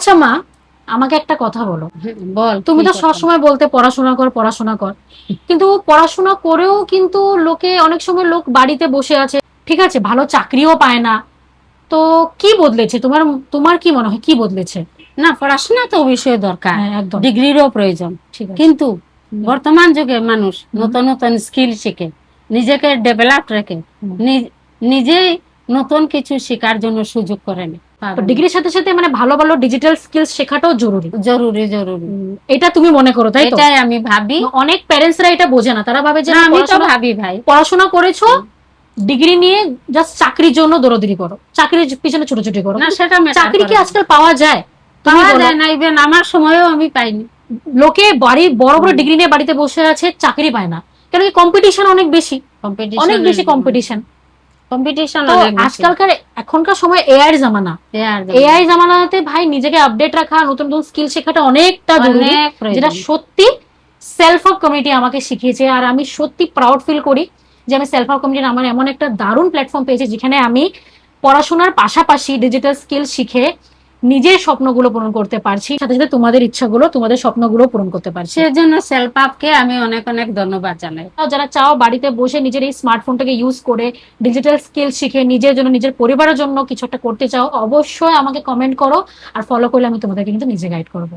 আচ্ছা মা, আমাকে একটা কথা বলো। বল তুমি কি তো কথা? সবসময় বলতে পড়াশোনা কর পড়াশোনা কর, কিন্তু পড়াশোনা করেও কিন্তু লোকে অনেক সময় লোক বাড়িতে বসে আছে, ঠিক আছে, ভালো চাকরিও পায় না। তো কি বদলেছে তোমার? তোমার কি মনে হয় কি বদলেছে? না, পড়াশোনা তো অবশ্যই দরকার, হ্যাঁ, একদম ডিগ্রিরও প্রয়োজন। ঠিক আছে। কিন্তু হুম, বর্তমান যুগে মানুষ হুম, নতুন নতুন স্কিল শিখে, নিজেকে ডেভেলপ রেখে, হুম। নিজেই নতুন কিছু শেখার জন্য সুযোগ করে নেয়, তো পাবে না। ডিগ্রির সাথে সাথে মানে ভালো ভালো ডিজিটাল স্কিলস শেখাটাও জরুরি। জরুরি জরুরি, এটা তুমি মনে করো, তাই তো? এটাই আমি ভাবি। অনেক প্যারেন্টসরা এটা বোঝে না, তারা ভাবে যে না, না, আমি তো পড়াশোনা ভাবি ভাই। পড়াশোনা করেছো, ডিগ্রি নিয়ে জাস্ট চাকরির জন্য দৌড়াদৌড়ি করো, চাকরির পিছনে ছুটোছুটি করো, না, কিন্তু সেটা ম্যাটার চাকরি কি করে না। আজকাল পাওয়া যায়? তুমি পাওয়া বলো। যায় না, ইভেন আমার সময়ও আমি পাইনি। লোকে বাড়ির বড় বড় হুম, ডিগ্রি নিয়ে বাড়িতে বসে আছে, চাকরি পায় না। কেন কি? কম্পিটিশন অনেক বেশি, অনেক কম্পিটিশনের বেশি কম্পিটিশন। কম্পিটিশন তো অনেক বেশি। আজকালকার এখনকার সময় এআই এর জামানা। আর এআই জামানাতে ভাই নিজেকে আপডেট রাখা, নতুন নতুন স্কিল শেখাটা অনেকটা জরুরি, অনেক যেটা প্রয়োজন। সত্যি সেলফ হেল্প কমিউনিটি আমাকে শিখিয়েছে। আর আমি সত্যি প্রাউড ফিল করি যে আমি সেলফ হেল্প কমিউনিটির আমার এমন একটা দারুণ প্ল্যাটফর্ম পেয়েছি, যেখানে আমি পড়াশোনার পাশাপাশি ডিজিটাল স্কিল শিখে নিজের স্বপ্নগুলো পূরণ করতে পারছি, সাথে সাথে তোমাদের ইচ্ছাগুলো, তোমাদের স্বপ্নগুলো পূরণ করতে পারছি। সেজন্য সেলফ আপকে আমি অনেক অনেক ধন্যবাদ জানাই। যারা চাও বাড়িতে বসে নিজের এই স্মার্টফোনটাকে ইউজ করে ডিজিটাল স্কিল শিখে নিজের জন্য, নিজের পরিবারের জন্য কিছু একটা করতে চাও, অবশ্যই আমাকে কমেন্ট করো। আর ফলো করলে আমি তোমাদেরকে কিন্তু নিজে গাইড করবো।